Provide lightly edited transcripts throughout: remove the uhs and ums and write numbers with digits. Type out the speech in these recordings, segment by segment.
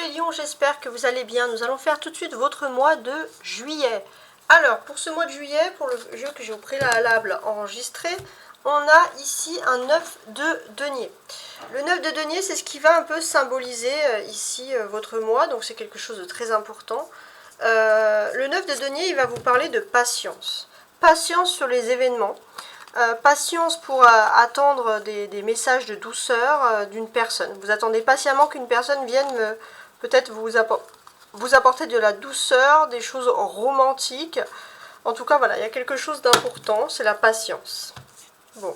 les lions, j'espère que vous allez bien. Nous allons faire tout de suite votre mois de juillet. Alors, pour ce mois de juillet, pour le jeu que j'ai au préalable enregistré, on a ici un 9 de denier. Le 9 de denier, c'est ce qui va un peu symboliser ici votre mois, donc c'est quelque chose de très important. Le 9 de denier, il va vous parler de patience. Patience sur les événements. Patience pour attendre des messages de douceur d'une personne. Vous attendez patiemment qu'une personne vienne peut-être vous apporter de la douceur, des choses romantiques. En tout cas, voilà, il y a quelque chose d'important, c'est la patience. Bon.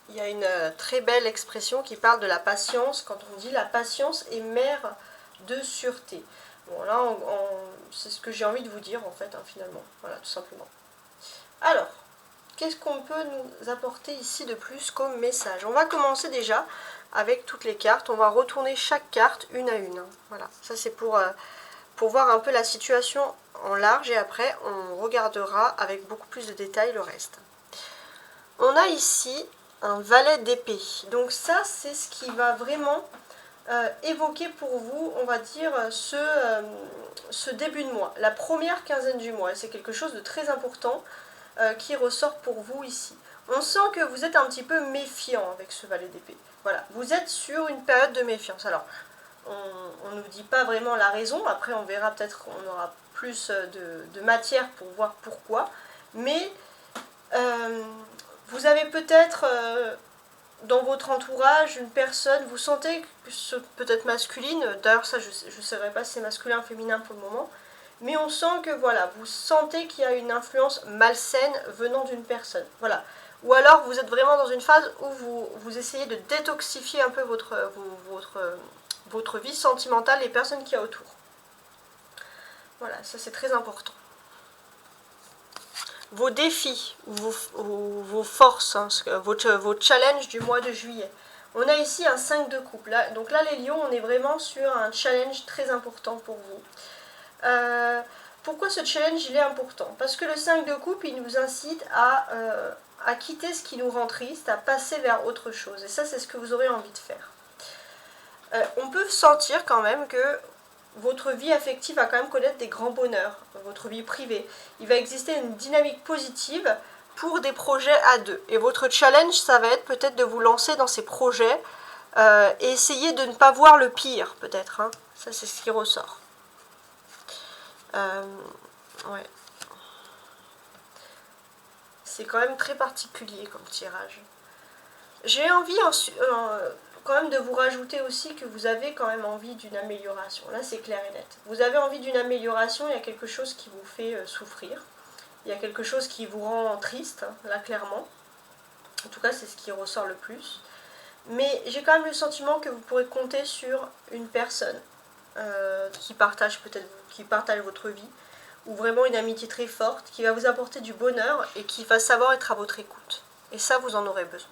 Il y a une très belle expression qui parle de la patience, quand on dit la patience est mère de sûreté. Bon, là, c'est ce que j'ai envie de vous dire, en fait, finalement. Voilà, tout simplement. Alors, qu'est-ce qu'on peut nous apporter ici de plus comme message? On va commencer déjà avec toutes les cartes. On va retourner chaque carte une à une. Voilà, ça c'est pour voir un peu la situation en large et après, on regardera avec beaucoup plus de détails le reste. On a ici un valet d'épée. Donc ça, c'est ce qui va vraiment évoquer pour vous, on va dire, ce début de mois, la première quinzaine du mois. C'est quelque chose de très important qui ressort pour vous ici. On sent que vous êtes un petit peu méfiant avec ce valet d'épée. Voilà, vous êtes sur une période de méfiance. Alors, on ne vous dit pas vraiment la raison, après on verra, peut-être qu'on aura plus de matière pour voir pourquoi, mais vous avez peut-être dans votre entourage une personne, vous sentez peut-être masculine, d'ailleurs ça je ne saurais pas si c'est masculin ou féminin pour le moment, mais on sent que voilà, vous sentez qu'il y a une influence malsaine venant d'une personne. Voilà. Ou alors vous êtes vraiment dans une phase où vous essayez de détoxifier un peu votre vie sentimentale, les personnes qu'il y a autour. Voilà, ça c'est très important. Vos défis, vos forces, hein, vos challenges du mois de juillet. On a ici un 5 de coupe. Là, donc là, les lions, on est vraiment sur un challenge très important pour vous. Pourquoi ce challenge il est important? Parce que le 5 de coupe, il nous incite à quitter ce qui nous rend triste, à passer vers autre chose. Et ça, c'est ce que vous aurez envie de faire. On peut sentir quand même que votre vie affective va quand même connaître des grands bonheurs, votre vie privée. Il va exister une dynamique positive pour des projets à deux. Et votre challenge, ça va être peut-être de vous lancer dans ces projets et essayer de ne pas voir le pire, peut-être. Hein. Ça, c'est ce qui ressort. Ouais. C'est quand même très particulier comme tirage. J'ai envie quand même de vous rajouter aussi que vous avez quand même envie d'une amélioration. Là, c'est clair et net. Vous avez envie d'une amélioration, il y a quelque chose qui vous fait souffrir. Il y a quelque chose qui vous rend triste, hein, là, clairement. En tout cas, c'est ce qui ressort le plus. Mais j'ai quand même le sentiment que vous pourrez compter sur une personne qui partage votre vie, ou vraiment une amitié très forte, qui va vous apporter du bonheur et qui va savoir être à votre écoute. Et ça, vous en aurez besoin.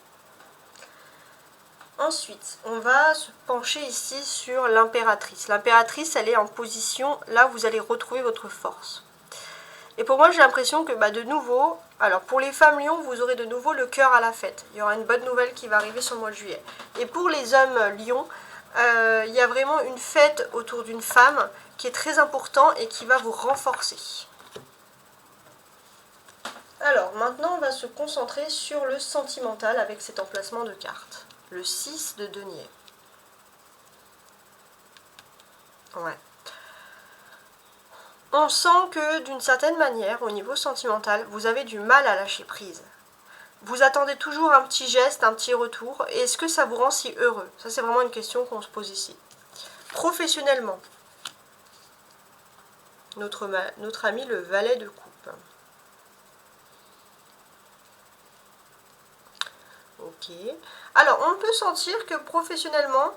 Ensuite, on va se pencher ici sur l'impératrice. L'impératrice, elle est en position, là vous allez retrouver votre force. Et pour moi, j'ai l'impression que de nouveau, alors pour les femmes lions, vous aurez de nouveau le cœur à la fête. Il y aura une bonne nouvelle qui va arriver sur le mois de juillet. Et pour les hommes lions, il y a vraiment une fête autour d'une femme qui est très importante et qui va vous renforcer. Alors, maintenant, on va se concentrer sur le sentimental avec cet emplacement de cartes. Le 6 de denier. Ouais. On sent que d'une certaine manière, au niveau sentimental, vous avez du mal à lâcher prise. Vous attendez toujours un petit geste, un petit retour. Et est-ce que ça vous rend si heureux? Ça, c'est vraiment une question qu'on se pose ici. Professionnellement, notre ami le valet de coupe. Ok. Alors, on peut sentir que professionnellement,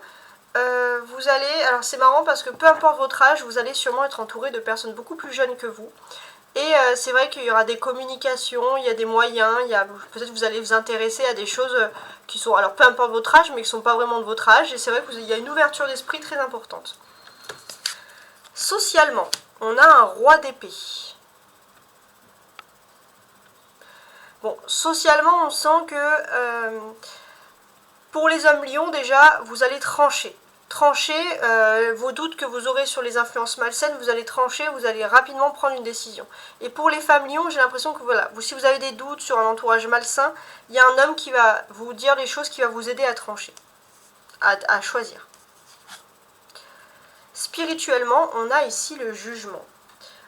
vous allez... Alors, c'est marrant parce que peu importe votre âge, vous allez sûrement être entouré de personnes beaucoup plus jeunes que vous. Et c'est vrai qu'il y aura des communications, il y a des moyens, peut-être vous allez vous intéresser à des choses qui sont... Alors, peu importe votre âge, mais qui ne sont pas vraiment de votre âge. Et c'est vrai qu'il y a une ouverture d'esprit très importante. Socialement, on a un roi d'épée. Bon, socialement, on sent que Pour les hommes lions, déjà, vous allez trancher. Vos doutes que vous aurez sur les influences malsaines, vous allez trancher, vous allez rapidement prendre une décision. Et pour les femmes lions, j'ai l'impression que voilà, si vous avez des doutes sur un entourage malsain, il y a un homme qui va vous dire des choses qui va vous aider à trancher, à choisir. Spirituellement, on a ici le jugement.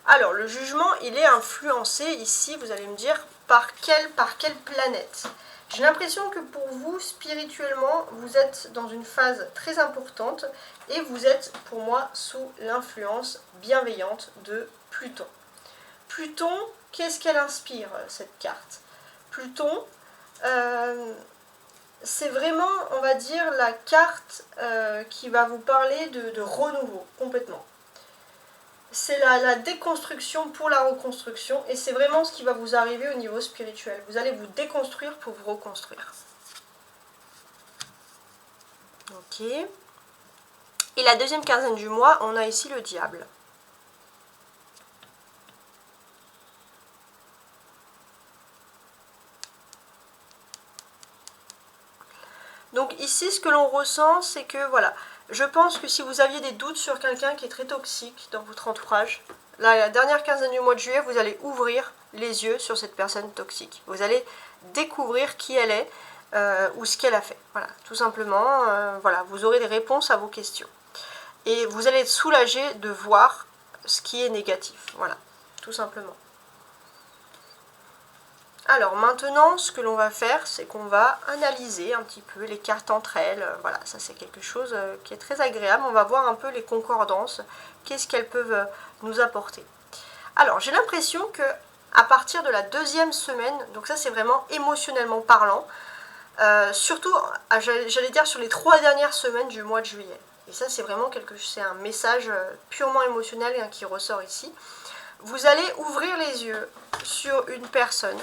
Alors, le jugement, il est influencé ici, vous allez me dire, par quelle planète? J'ai l'impression que pour vous, spirituellement, vous êtes dans une phase très importante et vous êtes, pour moi, sous l'influence bienveillante de Pluton. Pluton, qu'est-ce qu'elle inspire, cette carte? Pluton, c'est vraiment, on va dire, la carte qui va vous parler de renouveau, complètement. C'est la déconstruction pour la reconstruction et c'est vraiment ce qui va vous arriver au niveau spirituel. Vous allez vous déconstruire pour vous reconstruire. Ok. Et la deuxième quinzaine du mois, on a ici le diable. Donc ici, ce que l'on ressent, c'est que voilà, je pense que si vous aviez des doutes sur quelqu'un qui est très toxique dans votre entourage, la dernière quinzaine du mois de juillet, vous allez ouvrir les yeux sur cette personne toxique. Vous allez découvrir qui elle est ou ce qu'elle a fait. Voilà, tout simplement, voilà, vous aurez des réponses à vos questions. Et vous allez être soulagé de voir ce qui est négatif. Voilà, tout simplement. Alors maintenant, ce que l'on va faire, c'est qu'on va analyser un petit peu les cartes entre elles. Voilà, ça c'est quelque chose qui est très agréable. On va voir un peu les concordances, qu'est-ce qu'elles peuvent nous apporter. Alors, j'ai l'impression que à partir de la deuxième semaine, donc ça c'est vraiment émotionnellement parlant, surtout, j'allais dire sur les 3 dernières semaines du mois de juillet. Et ça c'est vraiment c'est un message purement émotionnel qui ressort ici. Vous allez ouvrir les yeux sur une personne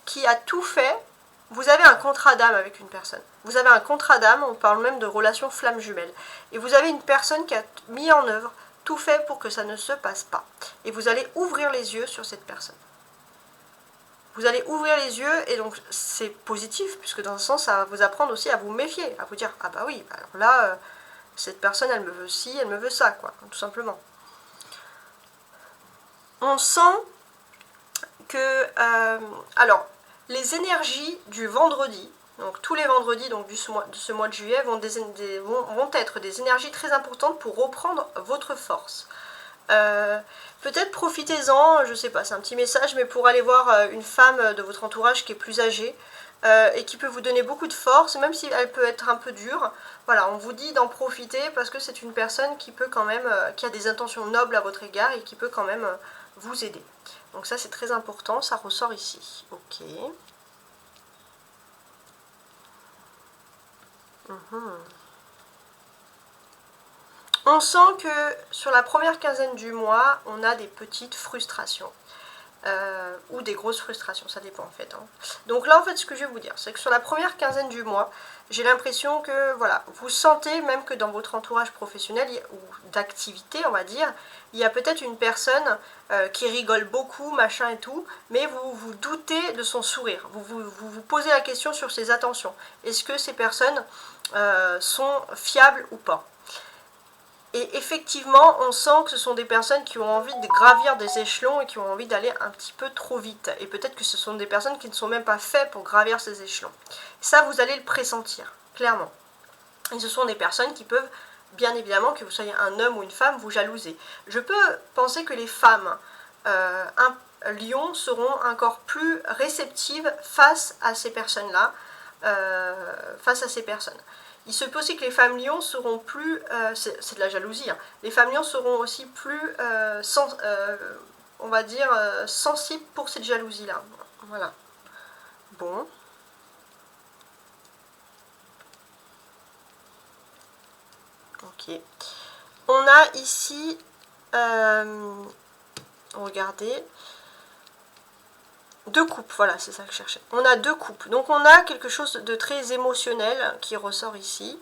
qui a tout fait. Vous avez un contrat d'âme avec une personne. Vous avez un contrat d'âme, on parle même de relation flamme jumelle. Et vous avez une personne qui a mis en œuvre, tout fait pour que ça ne se passe pas. Et vous allez ouvrir les yeux sur cette personne. Vous allez ouvrir les yeux, et donc c'est positif, puisque dans un sens, ça va vous apprendre aussi à vous méfier, à vous dire, ah bah oui, alors là, cette personne, elle me veut ci, elle me veut ça, quoi, tout simplement. On sent que, alors, les énergies du vendredi, donc tous les vendredis donc, de ce mois de juillet vont être des énergies très importantes pour reprendre votre force. Peut-être profitez-en, je sais pas, c'est un petit message, mais pour aller voir une femme de votre entourage qui est plus âgée et qui peut vous donner beaucoup de force, même si elle peut être un peu dure. Voilà, on vous dit d'en profiter parce que c'est une personne qui peut quand même, qui a des intentions nobles à votre égard et qui peut quand même vous aider. Donc ça c'est très important, ça ressort ici. Ok. On sent que sur la première quinzaine du mois, on a des petites frustrations. Ou des grosses frustrations, ça dépend en fait. Hein. Donc là en fait ce que je vais vous dire, c'est que sur la première quinzaine du mois, j'ai l'impression que voilà, vous sentez même que dans votre entourage professionnel ou d'activité on va dire, il y a peut-être une personne qui rigole beaucoup, machin et tout, mais vous vous doutez de son sourire, vous posez la question sur ses attentions. Est-ce que ces personnes sont fiables ou pas? Et effectivement, on sent que ce sont des personnes qui ont envie de gravir des échelons et qui ont envie d'aller un petit peu trop vite. Et peut-être que ce sont des personnes qui ne sont même pas faites pour gravir ces échelons. Ça, vous allez le pressentir, clairement. Et ce sont des personnes qui peuvent, bien évidemment, que vous soyez un homme ou une femme, vous jalouser. Je peux penser que les femmes lions seront encore plus réceptives face à ces personnes-là, Il se peut aussi que les femmes lions seront plus, c'est de la jalousie, hein. Les femmes lions seront aussi plus, on va dire, sensibles pour cette jalousie-là. Voilà. Bon. Ok. On a ici, regardez, 2 coupes, voilà, c'est ça que je cherchais. On a 2 coupes. Donc on a quelque chose de très émotionnel qui ressort ici.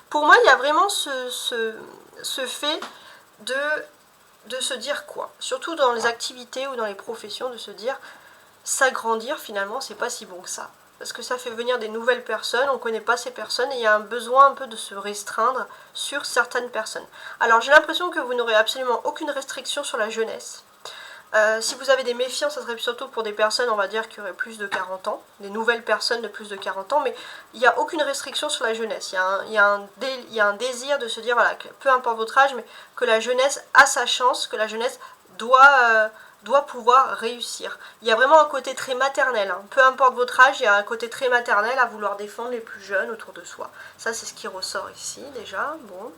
Pour moi, il y a vraiment ce fait de se dire quoi. Surtout dans les activités ou dans les professions, de se dire s'agrandir finalement, c'est pas si bon que ça. parce que ça fait venir des nouvelles personnes, on ne connaît pas ces personnes, et il y a un besoin un peu de se restreindre sur certaines personnes. Alors j'ai l'impression que vous n'aurez absolument aucune restriction sur la jeunesse. Si vous avez des méfiants, ça serait surtout pour des personnes, on va dire, qui auraient plus de 40 ans, des nouvelles personnes de plus de 40 ans, mais il n'y a aucune restriction sur la jeunesse. Il y a un désir de se dire, voilà, que peu importe votre âge, mais que la jeunesse a sa chance, que la jeunesse doit pouvoir réussir. Il y a vraiment un côté très maternel, hein. Peu importe votre âge, il y a un côté très maternel à vouloir défendre les plus jeunes autour de soi. Ça, c'est ce qui ressort ici, déjà. Bon.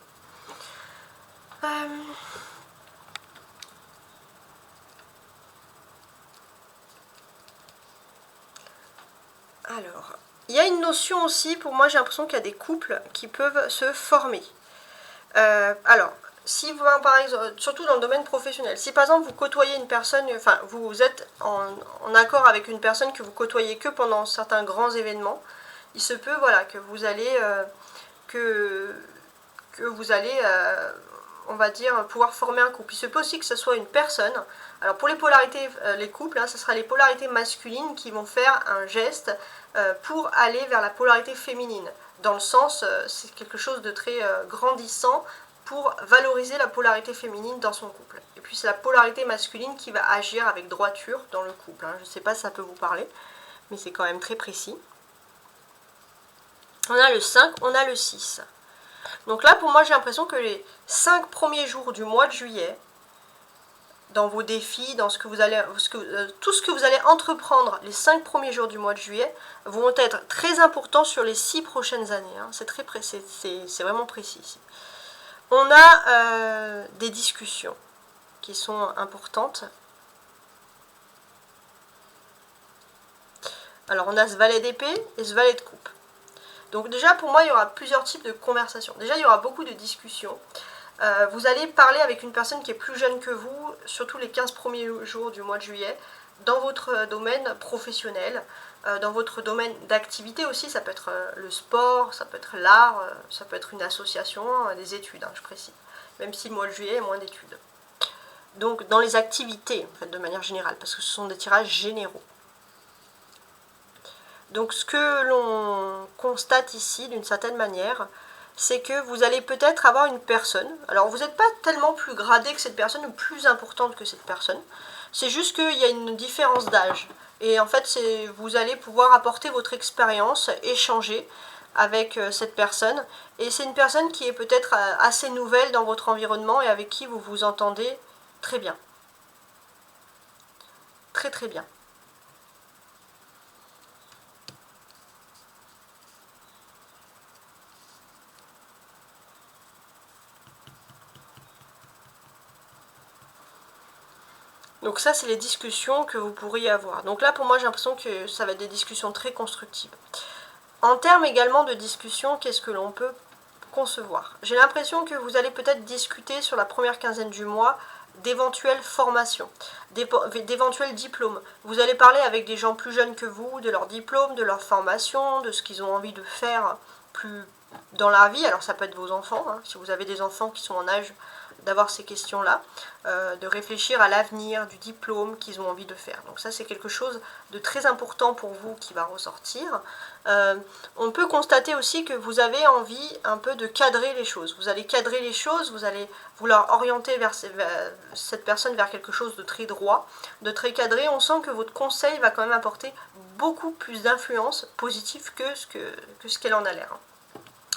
Alors, il y a une notion aussi, pour moi j'ai l'impression qu'il y a des couples qui peuvent se former. Alors, si vous, par exemple, surtout dans le domaine professionnel, si par exemple vous côtoyez une personne, enfin vous êtes en accord avec une personne que vous côtoyez que pendant certains grands événements, il se peut, voilà, que vous allez, on va dire, pouvoir former un couple. Il se peut aussi que ce soit une personne. Alors pour les polarités, les couples, hein, ce sera les polarités masculines qui vont faire un geste pour aller vers la polarité féminine. Dans le sens, c'est quelque chose de très grandissant pour valoriser la polarité féminine dans son couple. Et puis c'est la polarité masculine qui va agir avec droiture dans le couple. Hein. Je ne sais pas si ça peut vous parler, mais c'est quand même très précis. On a le 5, on a le 6. Donc là, pour moi, j'ai l'impression que les 5 premiers jours du mois de juillet, dans vos défis, dans ce que vous allez, tout ce que vous allez entreprendre les 5 premiers jours du mois de juillet, vont être très importants sur les 6 prochaines années. Hein. C'est très précis, c'est vraiment précis ici. On a des discussions qui sont importantes. Alors on a ce valet d'épée et ce valet de coupe. Donc déjà pour moi il y aura plusieurs types de conversations. Déjà il y aura beaucoup de discussions. Vous allez parler avec une personne qui est plus jeune que vous, surtout les 15 premiers jours du mois de juillet, dans votre domaine professionnel, dans votre domaine d'activité aussi, ça peut être le sport, ça peut être l'art, ça peut être une association, des études, hein, je précise, même si le mois de juillet est moins d'études. Donc dans les activités, en fait, de manière générale, parce que ce sont des tirages généraux. Donc ce que l'on constate ici, d'une certaine manière, c'est que vous allez peut-être avoir une personne, alors vous n'êtes pas tellement plus gradé que cette personne ou plus importante que cette personne, c'est juste qu'il y a une différence d'âge. Et en fait, vous allez pouvoir apporter votre expérience, échanger avec cette personne. Et c'est une personne qui est peut-être assez nouvelle dans votre environnement et avec qui vous vous entendez très bien. Très très bien. Donc ça, c'est les discussions que vous pourriez avoir. Donc là, pour moi, j'ai l'impression que ça va être des discussions très constructives. En termes également de discussion, qu'est-ce que l'on peut concevoir? J'ai l'impression que vous allez peut-être discuter sur la première quinzaine du mois d'éventuelles formations, d'éventuels diplômes. Vous allez parler avec des gens plus jeunes que vous, de leurs diplômes, de leur formation, de ce qu'ils ont envie de faire plus dans la vie. Alors ça peut être vos enfants, hein, si vous avez des enfants qui sont en âge d'avoir ces questions-là, de réfléchir à l'avenir, du diplôme qu'ils ont envie de faire. Donc ça, c'est quelque chose de très important pour vous qui va ressortir. On peut constater aussi que vous avez envie un peu de cadrer les choses. Vous allez cadrer les choses, vous allez vouloir orienter cette personne vers quelque chose de très droit, de très cadré. On sent que votre conseil va quand même apporter beaucoup plus d'influence positive que ce qu'elle en a l'air.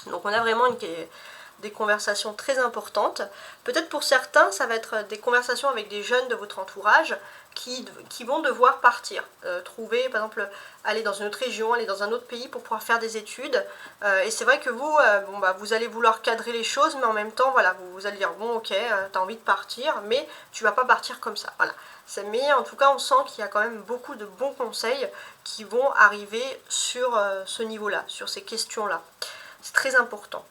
Donc on a vraiment des conversations très importantes. Peut-être pour certains, ça va être des conversations avec des jeunes de votre entourage qui vont devoir partir, trouver, par exemple, aller dans une autre région, aller dans un autre pays pour pouvoir faire des études. Et c'est vrai que vous, vous allez vouloir cadrer les choses, mais en même temps, voilà, vous allez dire, bon, ok, tu as envie de partir, mais tu vas pas partir comme ça. Voilà. Mais en tout cas, on sent qu'il y a quand même beaucoup de bons conseils qui vont arriver sur ce niveau-là, sur ces questions-là. C'est très important.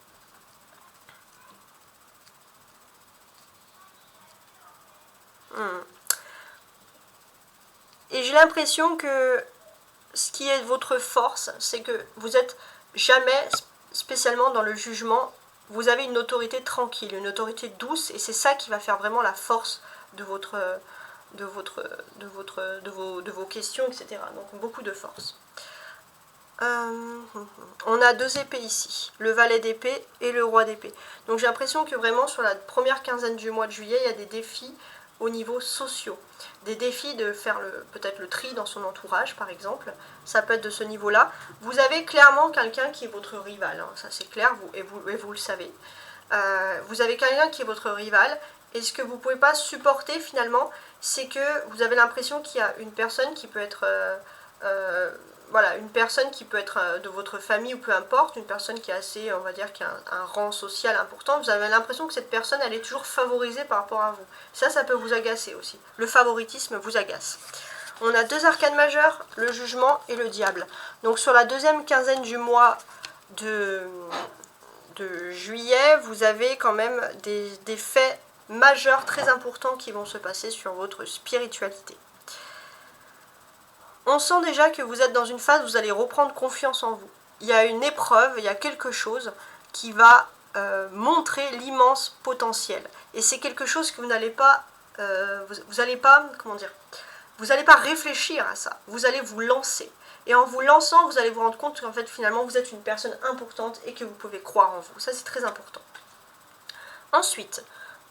Et j'ai l'impression que ce qui est votre force, c'est que vous êtes jamais spécialement dans le jugement. Vous avez une autorité tranquille, une autorité douce, et c'est ça qui va faire vraiment la force de vos questions, etc. Donc beaucoup de force. On a 2 épées ici, le valet d'épée et le roi d'épée. Donc j'ai l'impression que vraiment sur la première quinzaine du mois de juillet, il y a des défis au niveau sociaux. Des défis de faire peut-être le tri dans son entourage par exemple. Ça peut être de ce niveau-là. Vous avez clairement quelqu'un qui est votre rival, hein, ça c'est clair, et vous le savez. Vous avez quelqu'un qui est votre rival. Et ce que vous ne pouvez pas supporter finalement, c'est que vous avez l'impression qu'il y a une personne qui peut être... voilà, une personne qui peut être de votre famille ou peu importe, une personne qui est assez, on va dire, qui a un rang social important, vous avez l'impression que cette personne, elle est toujours favorisée par rapport à vous. Ça peut vous agacer aussi. Le favoritisme vous agace. On a 2 arcanes majeures, le jugement et le diable. Donc sur la deuxième quinzaine du mois de juillet, vous avez quand même des faits majeurs très importants qui vont se passer sur votre spiritualité. On sent déjà que vous êtes dans une phase où vous allez reprendre confiance en vous. Il y a une épreuve, il y a quelque chose qui va montrer l'immense potentiel. Et c'est quelque chose que vous n'allez pas, vous n'allez pas, comment dire, vous n'allez pas réfléchir à ça. Vous allez vous lancer. Et en vous lançant, vous allez vous rendre compte qu'en fait, finalement, vous êtes une personne importante et que vous pouvez croire en vous. Ça, c'est très important. Ensuite,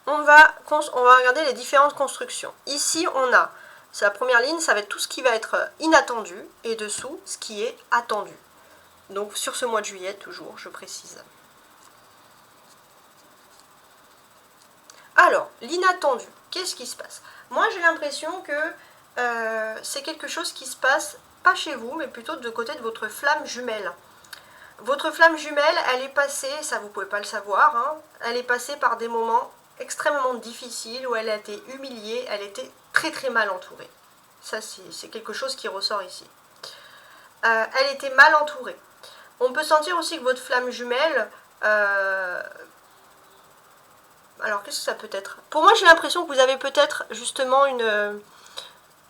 on va regarder les différentes constructions. Ici, on a... C'est la première ligne, ça va être tout ce qui va être inattendu, et dessous, ce qui est attendu. Donc sur ce mois de juillet, toujours, je précise. Alors, l'inattendu, qu'est-ce qui se passe? Moi, j'ai l'impression que c'est quelque chose qui se passe, pas chez vous, mais plutôt de côté de votre flamme jumelle. Votre flamme jumelle, elle est passée, ça vous ne pouvez pas le savoir, hein, elle est passée par des moments extrêmement difficiles où elle a été humiliée, elle était très très mal entourée. Ça, c'est quelque chose qui ressort ici. Elle était mal entourée. On peut sentir aussi que votre flamme jumelle... alors, qu'est-ce que ça peut être? Pour moi, j'ai l'impression que vous avez peut-être justement une...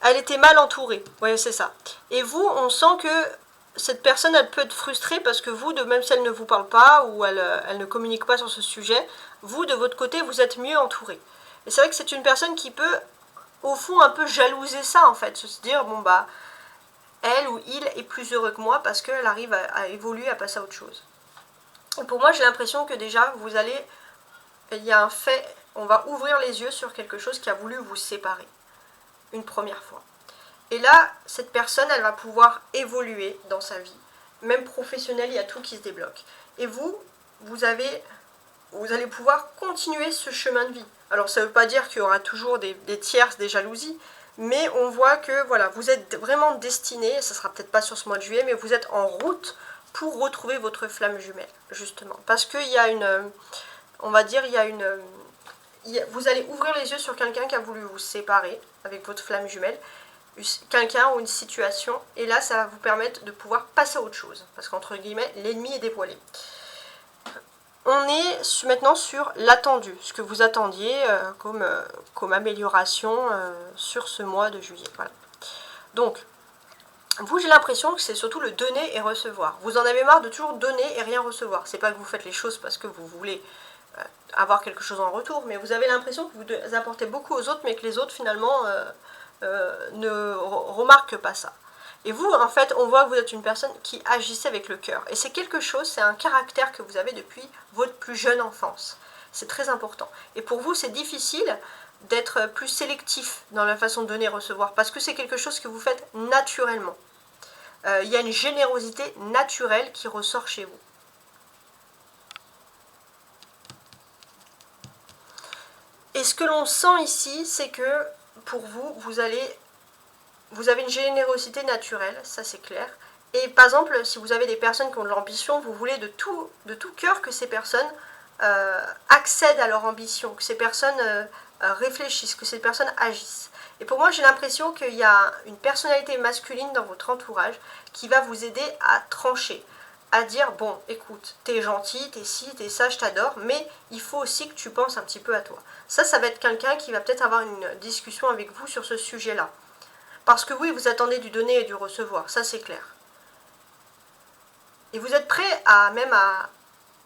Elle était mal entourée. Oui, c'est ça. Et vous, on sent que cette personne, elle peut être frustrée parce que vous, même si elle ne vous parle pas ou elle ne communique pas sur ce sujet, vous, de votre côté, vous êtes mieux entouré. Et c'est vrai que c'est une personne qui peut, au fond, un peu jalouser ça, en fait. Se dire, bon, bah, elle ou il est plus heureux que moi parce qu'elle arrive à évoluer, à passer à autre chose. Et pour moi, j'ai l'impression que déjà, vous allez... Il y a un fait, on va ouvrir les yeux sur quelque chose qui a voulu vous séparer. Une première fois. Et là, cette personne, elle va pouvoir évoluer dans sa vie. Même professionnelle, il y a tout qui se débloque. Et vous allez pouvoir continuer ce chemin de vie. Alors, ça ne veut pas dire qu'il y aura toujours des tierces, des jalousies, mais on voit que voilà, vous êtes vraiment destiné, ça ne sera peut-être pas sur ce mois de juillet, mais vous êtes en route pour retrouver votre flamme jumelle, justement. Parce qu'il y a une... On va dire, vous allez ouvrir les yeux sur quelqu'un qui a voulu vous séparer avec votre flamme jumelle, quelqu'un ou une situation, et là ça va vous permettre de pouvoir passer à autre chose, parce qu'entre guillemets, l'ennemi est dévoilé. On est maintenant sur l'attendu, ce que vous attendiez comme amélioration sur ce mois de juillet. Voilà. Donc, vous, j'ai l'impression que c'est surtout le donner et recevoir. Vous en avez marre de toujours donner et rien recevoir. C'est pas que vous faites les choses parce que vous voulez avoir quelque chose en retour, mais vous avez l'impression que vous apportez beaucoup aux autres, mais que les autres finalement ne remarquent pas ça. Et vous, en fait, on voit que vous êtes une personne qui agissait avec le cœur. Et c'est quelque chose, c'est un caractère que vous avez depuis votre plus jeune enfance. C'est très important. Et pour vous, c'est difficile d'être plus sélectif dans la façon de donner et recevoir, parce que c'est quelque chose que vous faites naturellement. Il y a une générosité naturelle qui ressort chez vous. Et ce que l'on sent ici, c'est que pour vous, vous avez une générosité naturelle, ça c'est clair. Et par exemple, si vous avez des personnes qui ont de l'ambition, vous voulez de tout cœur que ces personnes accèdent à leur ambition, que ces personnes réfléchissent, que ces personnes agissent. Et pour moi, j'ai l'impression qu'il y a une personnalité masculine dans votre entourage qui va vous aider à trancher, à dire, bon, écoute, t'es gentil, t'es ci, t'es ça, je t'adore, mais il faut aussi que tu penses un petit peu à toi. Ça va être quelqu'un qui va peut-être avoir une discussion avec vous sur ce sujet-là. Parce que oui, vous attendez du donner et du recevoir, ça c'est clair. Et vous êtes prêt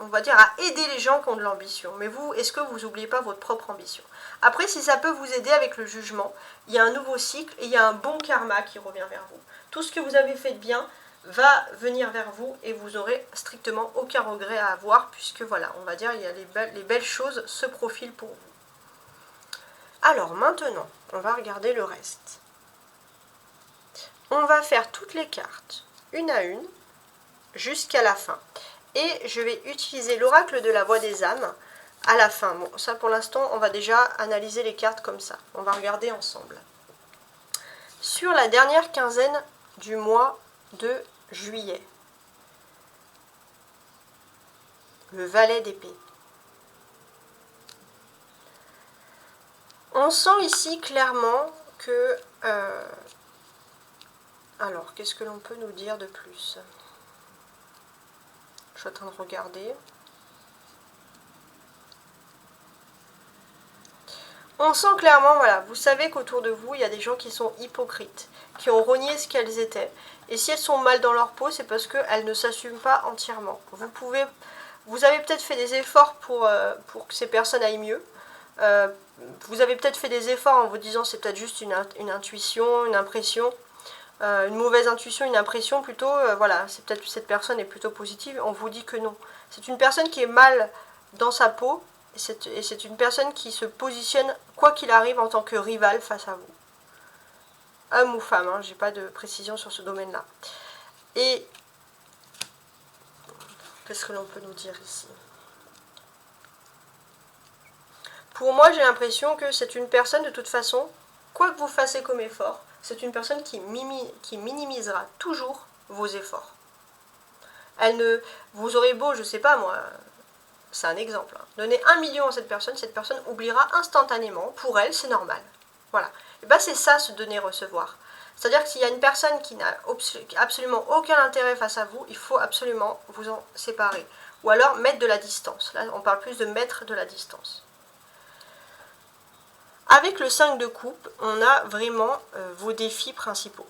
on va dire, à aider les gens qui ont de l'ambition. Mais vous, est-ce que vous n'oubliez pas votre propre ambition? Après, si ça peut vous aider avec le jugement, il y a un nouveau cycle et il y a un bon karma qui revient vers vous. Tout ce que vous avez fait de bien, va venir vers vous et vous n'aurez strictement aucun regret à avoir, puisque voilà, on va dire, il y a les belles choses se profilent pour vous. Alors maintenant, on va regarder le reste. On va faire toutes les cartes, une à une, jusqu'à la fin. Et je vais utiliser l'oracle de la voix des âmes à la fin. Bon, ça pour l'instant, on va déjà analyser les cartes comme ça. On va regarder ensemble. Sur la dernière quinzaine du mois de juillet, le valet d'épée. On sent ici clairement que... alors, qu'est-ce que l'on peut nous dire de plus? Je suis en train de regarder. On sent clairement, voilà, vous savez qu'autour de vous, il y a des gens qui sont hypocrites, qui ont renié ce qu'elles étaient. Et si elles sont mal dans leur peau, c'est parce qu'elles ne s'assument pas entièrement. Vous avez peut-être fait des efforts pour que ces personnes aillent mieux. Vous avez peut-être fait des efforts en vous disant c'est peut-être juste une intuition, une impression, une mauvaise intuition, une impression plutôt. Voilà, c'est peut-être que cette personne est plutôt positive. On vous dit que non. C'est une personne qui est mal dans sa peau. Et c'est une personne qui se positionne, quoi qu'il arrive, en tant que rival face à vous. Homme ou femme, hein, j'ai pas de précision sur ce domaine-là. Et qu'est-ce que l'on peut nous dire ici? Pour moi, j'ai l'impression que c'est une personne, de toute façon, quoi que vous fassiez comme effort, c'est une personne qui minimisera toujours vos efforts. Vous aurez beau, je sais pas moi... C'est un exemple. Donnez 1 million à cette personne oubliera instantanément. Pour elle, c'est normal. Voilà. Et bien c'est ça, se donner-recevoir. C'est-à-dire que s'il y a une personne qui n'a absolument aucun intérêt face à vous, il faut absolument vous en séparer. Ou alors mettre de la distance. Là, on parle plus de mettre de la distance. Avec le 5 de coupe, on a vraiment vos défis principaux.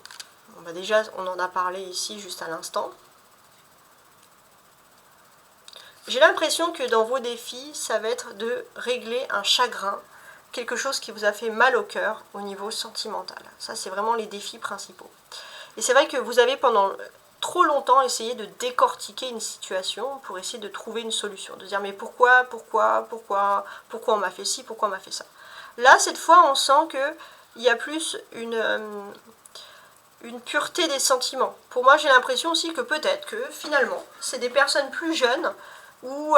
Bon, bah déjà, on en a parlé ici juste à l'instant. J'ai l'impression que dans vos défis, ça va être de régler un chagrin, quelque chose qui vous a fait mal au cœur au niveau sentimental. Ça, c'est vraiment les défis principaux. Et c'est vrai que vous avez pendant trop longtemps essayé de décortiquer une situation pour essayer de trouver une solution. De dire mais pourquoi on m'a fait ci, pourquoi on m'a fait ça. Là, cette fois, on sent qu'il y a plus une pureté des sentiments. Pour moi, j'ai l'impression aussi que peut-être que finalement, c'est des personnes plus jeunes ou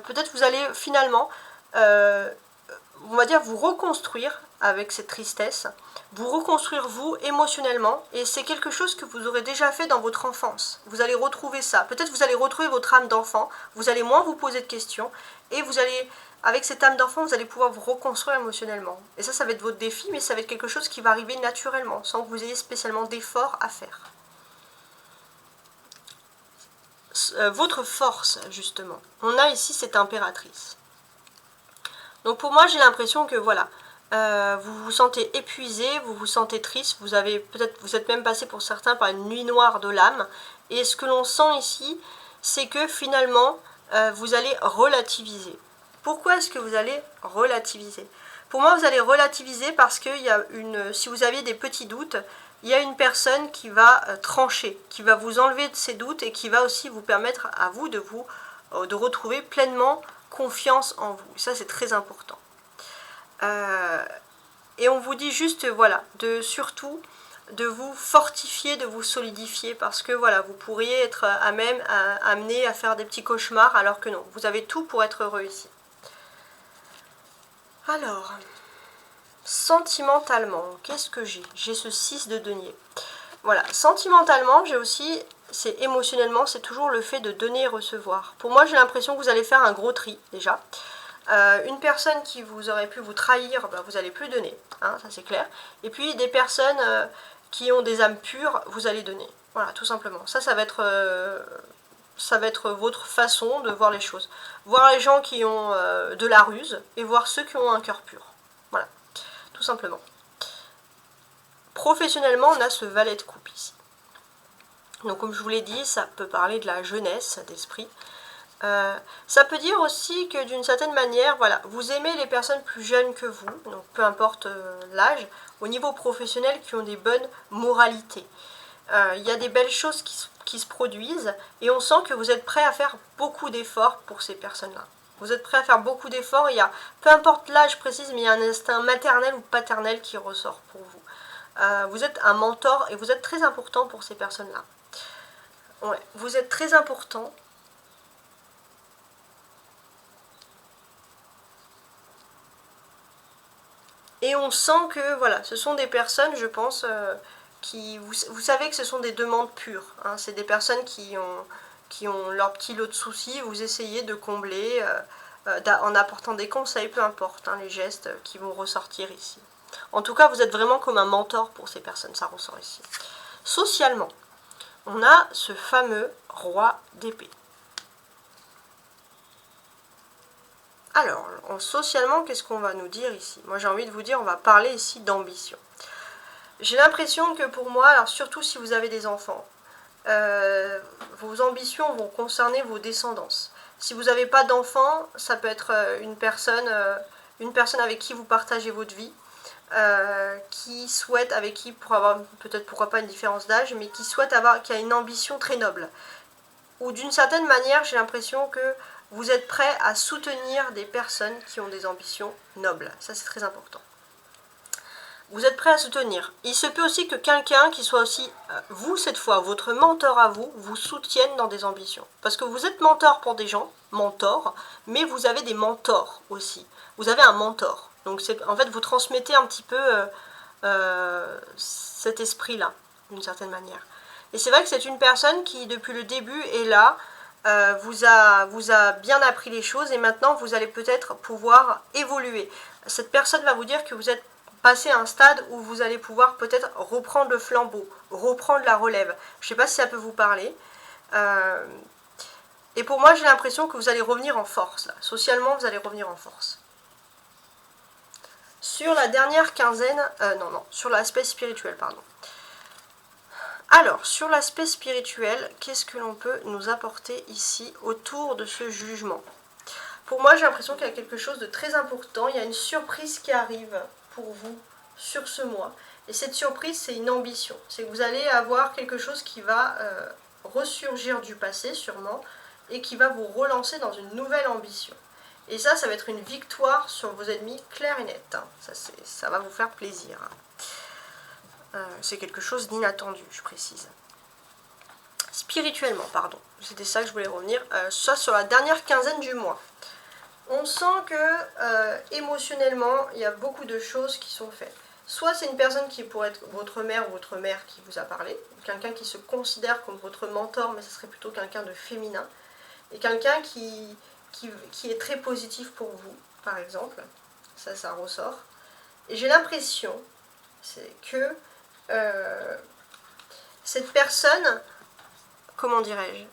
peut-être vous allez finalement, on va dire, vous reconstruire avec cette tristesse, vous reconstruire vous émotionnellement, et c'est quelque chose que vous aurez déjà fait dans votre enfance. Vous allez retrouver ça. Peut-être vous allez retrouver votre âme d'enfant, vous allez moins vous poser de questions, et vous allez, avec cette âme d'enfant, vous allez pouvoir vous reconstruire émotionnellement. Et ça va être votre défi, mais ça va être quelque chose qui va arriver naturellement, sans que vous ayez spécialement d'efforts à faire. Votre force, justement. On a ici cette impératrice. Donc pour moi, j'ai l'impression que voilà, vous vous sentez épuisé, vous vous sentez triste, vous êtes même passé pour certains par une nuit noire de l'âme. Et ce que l'on sent ici, c'est que finalement, vous allez relativiser. Pourquoi est-ce que vous allez relativiser? Pour moi, vous allez relativiser parce que si vous aviez des petits doutes, il y a une personne qui va trancher, qui va vous enlever de ces doutes et qui va aussi vous permettre à vous de retrouver pleinement confiance en vous. Ça, c'est très important. Et on vous dit juste, voilà, surtout de vous fortifier, de vous solidifier, parce que voilà, vous pourriez être amené à faire des petits cauchemars, alors que non, vous avez tout pour être heureux ici. Alors... Sentimentalement, qu'est-ce que j'ai? J'ai ce 6 de denier. Voilà, sentimentalement, j'ai aussi, c'est émotionnellement, c'est toujours le fait de donner et recevoir. Pour moi, j'ai l'impression que vous allez faire un gros tri, déjà. Une personne qui vous aurait pu vous trahir, ben, vous n'allez plus donner, hein, ça c'est clair. Et puis, des personnes qui ont des âmes pures, vous allez donner. Voilà, tout simplement. Ça va être votre façon de voir les choses. Voir les gens qui ont de la ruse et voir ceux qui ont un cœur pur. Voilà. Tout simplement. Professionnellement, on a ce valet de coupe ici. Donc comme je vous l'ai dit, ça peut parler de la jeunesse d'esprit. Ça peut dire aussi que d'une certaine manière, voilà, vous aimez les personnes plus jeunes que vous, donc peu importe l'âge, au niveau professionnel, qui ont des bonnes moralités. Il y a des belles choses qui se produisent et on sent que vous êtes prêt à faire beaucoup d'efforts pour ces personnes-là. Vous êtes prêt à faire beaucoup d'efforts, peu importe l'âge précis, mais il y a un instinct maternel ou paternel qui ressort pour vous. Vous êtes un mentor et vous êtes très important pour ces personnes-là. Ouais, vous êtes très important. Et on sent que, voilà, ce sont des personnes, je pense, vous savez que ce sont des demandes pures. Hein, c'est des personnes qui ont leur petit lot de soucis, vous essayez de combler en apportant des conseils, peu importe, hein, les gestes qui vont ressortir ici. En tout cas, vous êtes vraiment comme un mentor pour ces personnes, ça ressort ici. Socialement, on a ce fameux roi d'épée. Alors, socialement, qu'est-ce qu'on va nous dire ici? Moi, j'ai envie de vous dire, on va parler ici d'ambition. J'ai l'impression que pour moi, alors surtout si vous avez des enfants, vos ambitions vont concerner vos descendances. Si vous n'avez pas d'enfants, ça peut être une personne avec qui vous partagez votre vie, qui souhaite, avec qui, pour avoir peut-être pourquoi pas une différence d'âge, mais qui a une ambition très noble. Ou d'une certaine manière, j'ai l'impression que vous êtes prêt à soutenir des personnes qui ont des ambitions nobles. Ça, c'est très important. Vous êtes prêt à soutenir. Il se peut aussi que quelqu'un qui soit aussi, vous cette fois, votre mentor à vous, vous soutienne dans des ambitions. Parce que vous êtes mentor pour des gens, mentor, mais vous avez des mentors aussi. Vous avez un mentor. Donc en fait, vous transmettez un petit peu cet esprit-là, d'une certaine manière. Et c'est vrai que c'est une personne qui, depuis le début, est là, vous a bien appris les choses et maintenant vous allez peut-être pouvoir évoluer. Cette personne va vous dire que vous êtes passé à un stade où vous allez pouvoir peut-être reprendre le flambeau, reprendre la relève. Je ne sais pas si ça peut vous parler. Et pour moi, j'ai l'impression que vous allez revenir en force. Là. Socialement, vous allez revenir en force. Sur la dernière quinzaine, sur l'aspect spirituel, pardon. Alors, sur l'aspect spirituel, qu'est-ce que l'on peut nous apporter ici autour de ce jugement? Pour moi, j'ai l'impression qu'il y a quelque chose de très important. Il y a une surprise qui arrive pour vous sur ce mois. Et cette surprise, c'est une ambition. C'est que vous allez avoir quelque chose qui va ressurgir du passé, sûrement, et qui va vous relancer dans une nouvelle ambition. Et ça va être une victoire sur vos ennemis claire et nette. Hein. Ça va vous faire plaisir. Hein. C'est quelque chose d'inattendu, je précise. Spirituellement, pardon. C'était ça que je voulais revenir. Ça, sur la dernière quinzaine du mois. On sent que émotionnellement, il y a beaucoup de choses qui sont faites. Soit c'est une personne qui pourrait être votre mère ou votre mère qui vous a parlé, quelqu'un qui se considère comme votre mentor, mais ce serait plutôt quelqu'un de féminin, et quelqu'un qui est très positif pour vous, par exemple. Ça ressort. Et j'ai l'impression, c'est que cette personne, comment dirais-je,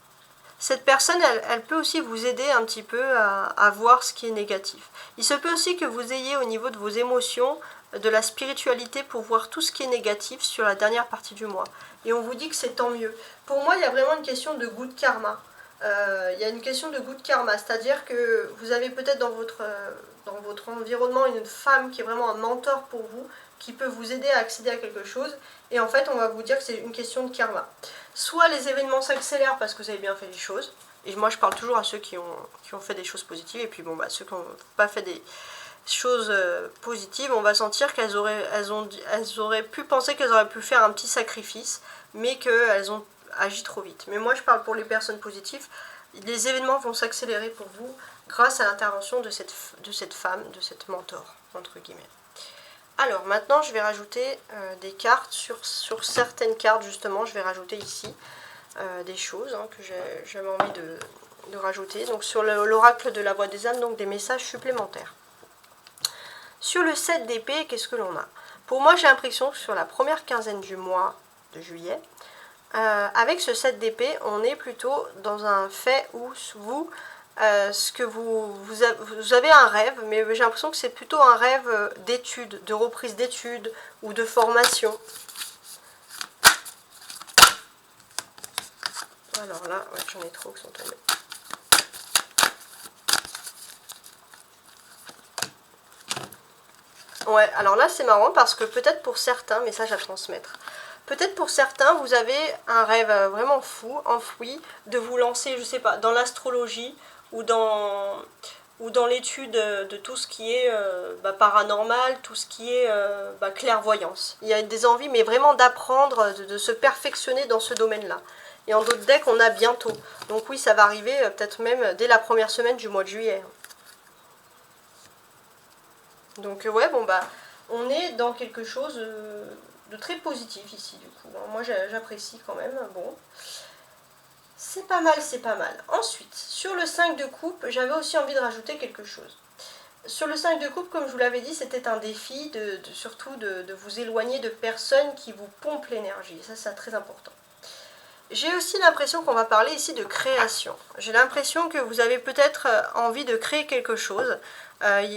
cette personne, elle peut aussi vous aider un petit peu à voir ce qui est négatif. Il se peut aussi que vous ayez au niveau de vos émotions, de la spiritualité pour voir tout ce qui est négatif sur la dernière partie du mois. Et on vous dit que c'est tant mieux. Pour moi, il y a vraiment une question de good karma. Il y a une question de good karma, c'est-à-dire que vous avez peut-être dans votre environnement une femme qui est vraiment un mentor pour vous, qui peut vous aider à accéder à quelque chose, et en fait on va vous dire que c'est une question de karma. Soit les événements s'accélèrent parce que vous avez bien fait les choses, et moi je parle toujours à ceux qui ont fait des choses positives, et puis bon bah ceux qui n'ont pas fait des choses positives, on va sentir qu'elles auraient pu penser qu'elles auraient pu faire un petit sacrifice, mais qu'elles ont agi trop vite. Mais moi je parle pour les personnes positives, les événements vont s'accélérer pour vous grâce à l'intervention de cette femme, de cette mentor, entre guillemets. Alors maintenant je vais rajouter des cartes, sur certaines cartes justement, je vais rajouter ici des choses que j'avais envie de rajouter. Donc sur l'oracle de la voix des âmes, donc des messages supplémentaires. Sur le 7 d'épée, qu'est-ce que l'on a? Pour moi j'ai l'impression que sur la première quinzaine du mois de juillet, avec ce 7 d'épée, on est plutôt dans un fait où vous avez un rêve, mais j'ai l'impression que c'est plutôt un rêve d'études, de reprise d'études ou de formation. Alors là, ouais, j'en ai trop qui sont tombés. Ouais, alors là c'est marrant parce que peut-être pour certains, messages à transmettre, Peut-être pour certains, vous avez un rêve vraiment fou, enfoui, de vous lancer, je sais pas, dans l'astrologie ou dans l'étude de tout ce qui est paranormal, tout ce qui est clairvoyance. Il y a des envies, mais vraiment d'apprendre, de se perfectionner dans ce domaine-là. Et en d'autres decks, on a bientôt. Donc oui, ça va arriver peut-être même dès la première semaine du mois de juillet. Donc ouais, bon bah, on est dans quelque chose de très positif ici du coup. Moi j'apprécie quand même, bon. C'est pas mal, c'est pas mal. Ensuite, sur le 5 de coupe, j'avais aussi envie de rajouter quelque chose. Sur le 5 de coupe, comme je vous l'avais dit, c'était un défi surtout de vous éloigner de personnes qui vous pompent l'énergie. Ça, c'est très important. J'ai aussi l'impression qu'on va parler ici de création. J'ai l'impression que vous avez peut-être envie de créer quelque chose.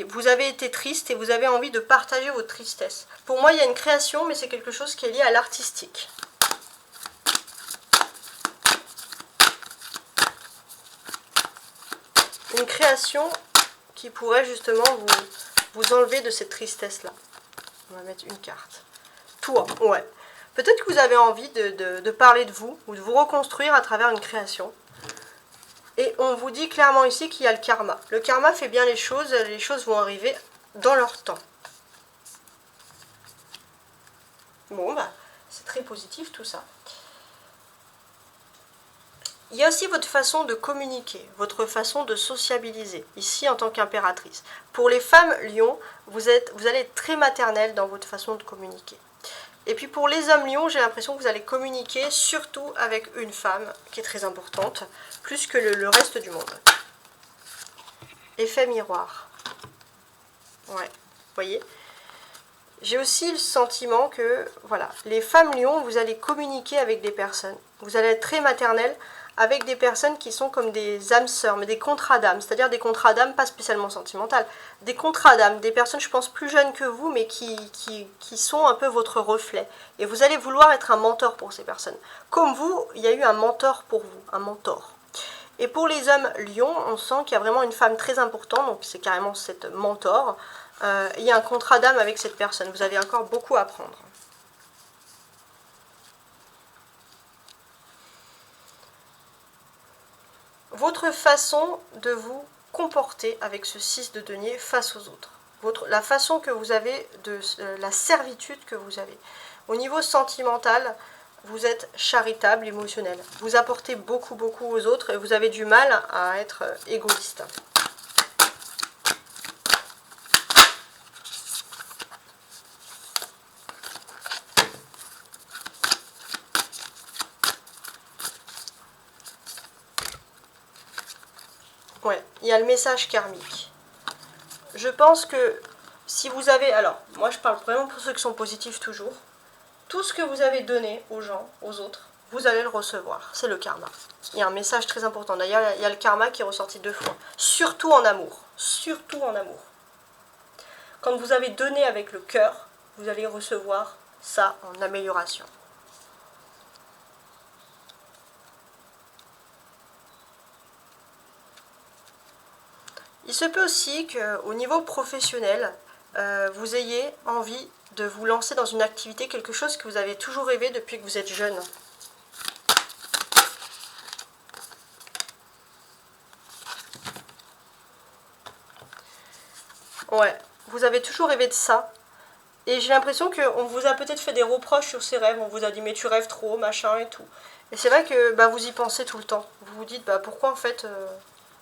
Vous avez été triste et vous avez envie de partager votre tristesse. Pour moi, il y a une création, mais c'est quelque chose qui est lié à l'artistique. Une création qui pourrait justement vous enlever de cette tristesse-là. On va mettre une carte. Toi, ouais. Peut-être que vous avez envie de parler de vous ou de vous reconstruire à travers une création. Et on vous dit clairement ici qu'il y a le karma. Le karma fait bien les choses vont arriver dans leur temps. Bon, bah, c'est très positif tout ça. Il y a aussi votre façon de communiquer, votre façon de sociabiliser, ici en tant qu'impératrice. Pour les femmes lions, vous allez être très maternelle dans votre façon de communiquer. Et puis pour les hommes lions, j'ai l'impression que vous allez communiquer surtout avec une femme qui est très importante, plus que le reste du monde. Effet miroir. Ouais, vous voyez. J'ai aussi le sentiment que, voilà, les femmes lions, vous allez communiquer avec des personnes. Vous allez être très maternelle avec des personnes qui sont comme des âmes sœurs, mais des contrats d'âme, c'est-à-dire des contrats d'âme pas spécialement sentimentales, des contrats d'âme, des personnes, je pense, plus jeunes que vous, mais qui sont un peu votre reflet. Et vous allez vouloir être un mentor pour ces personnes. Comme vous, il y a eu un mentor pour vous, un mentor. Et pour les hommes lions, on sent qu'il y a vraiment une femme très importante, donc c'est carrément cette mentor. Il y a un contrat d'âme avec cette personne, vous avez encore beaucoup à apprendre. Votre façon de vous comporter avec ce 6 de denier face aux autres. La façon que vous avez, la servitude que vous avez. Au niveau sentimental, vous êtes charitable, émotionnel. Vous apportez beaucoup aux autres et vous avez du mal à être égoïste. Ouais, il y a le message karmique. Je pense que si vous avez... Alors, moi je parle vraiment pour ceux qui sont positifs toujours. Tout ce que vous avez donné aux gens, aux autres, vous allez le recevoir. C'est le karma. Il y a un message très important. D'ailleurs, il y a le karma qui est ressorti 2 fois. Surtout en amour. Surtout en amour. Quand vous avez donné avec le cœur, vous allez recevoir ça en amélioration. Il se peut aussi qu'au niveau professionnel, vous ayez envie de vous lancer dans une activité, quelque chose que vous avez toujours rêvé depuis que vous êtes jeune. Ouais, vous avez toujours rêvé de ça. Et j'ai l'impression qu'on vous a peut-être fait des reproches sur ces rêves. On vous a dit mais tu rêves trop, machin et tout. Et c'est vrai que vous y pensez tout le temps. Vous vous dites pourquoi en fait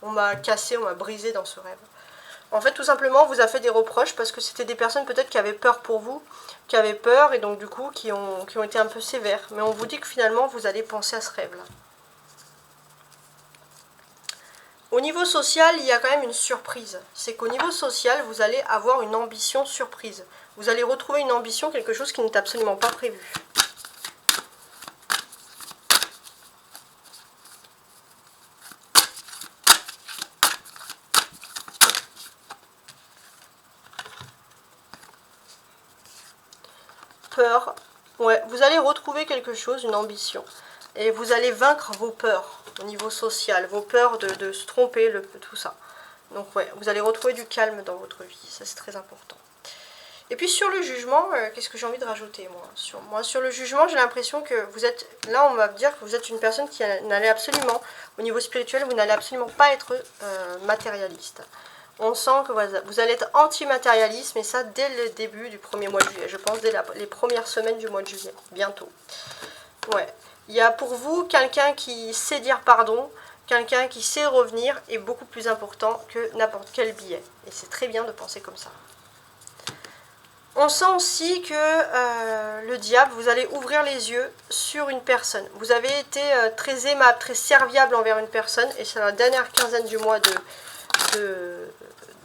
on m'a cassé, on m'a brisé dans ce rêve. En fait, tout simplement, on vous a fait des reproches parce que c'était des personnes peut-être qui avaient peur pour vous, qui avaient peur et donc du coup qui ont été un peu sévères. Mais on vous dit que finalement, vous allez penser à ce rêve-là. Au niveau social, il y a quand même une surprise. C'est qu'au niveau social, vous allez avoir une ambition surprise. Vous allez retrouver une ambition, quelque chose qui n'est absolument pas prévu. Peur, ouais, vous allez retrouver quelque chose, une ambition. Et vous allez vaincre vos peurs au niveau social, vos peurs de se tromper, tout ça. Donc ouais, vous allez retrouver du calme dans votre vie, ça c'est très important. Et puis sur le jugement, qu'est-ce que j'ai envie de rajouter moi sur le jugement, j'ai l'impression que vous êtes, là on va me dire que vous êtes une personne qui n'allait absolument, au niveau spirituel, vous n'allez absolument pas être matérialiste. On sent que vous allez être anti-matérialiste, mais ça dès le début du premier mois de juillet, je pense dès les premières semaines du mois de juillet, bientôt. Ouais, il y a pour vous quelqu'un qui sait dire pardon, quelqu'un qui sait revenir est beaucoup plus important que n'importe quel billet. Et c'est très bien de penser comme ça. On sent aussi que le diable, vous allez ouvrir les yeux sur une personne. Vous avez été très aimable, très serviable envers une personne, et c'est la dernière quinzaine du mois de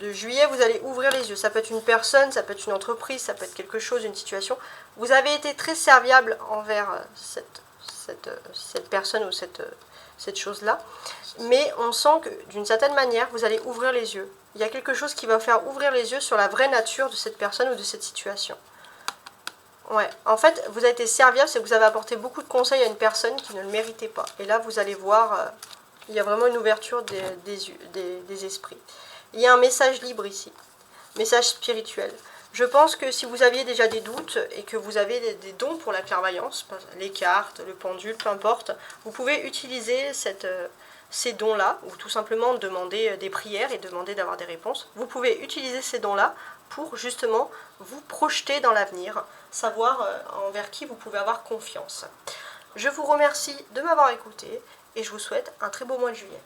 juillet, vous allez ouvrir les yeux. Ça peut être une personne, ça peut être une entreprise, ça peut être quelque chose, une situation. Vous avez été très serviable envers cette personne ou cette chose-là, mais on sent que d'une certaine manière, vous allez ouvrir les yeux. Il y a quelque chose qui va vous faire ouvrir les yeux sur la vraie nature de cette personne ou de cette situation. Ouais, en fait, vous avez été serviable, c'est que vous avez apporté beaucoup de conseils à une personne qui ne le méritait pas. Et là, vous allez voir, il y a vraiment une ouverture des esprits. Il y a un message libre ici, message spirituel. Je pense que si vous aviez déjà des doutes et que vous avez des dons pour la clairvoyance, les cartes, le pendule, peu importe, vous pouvez utiliser ces dons-là, ou tout simplement demander des prières et demander d'avoir des réponses. Vous pouvez utiliser ces dons-là pour justement vous projeter dans l'avenir, savoir envers qui vous pouvez avoir confiance. Je vous remercie de m'avoir écouté et je vous souhaite un très beau mois de juillet.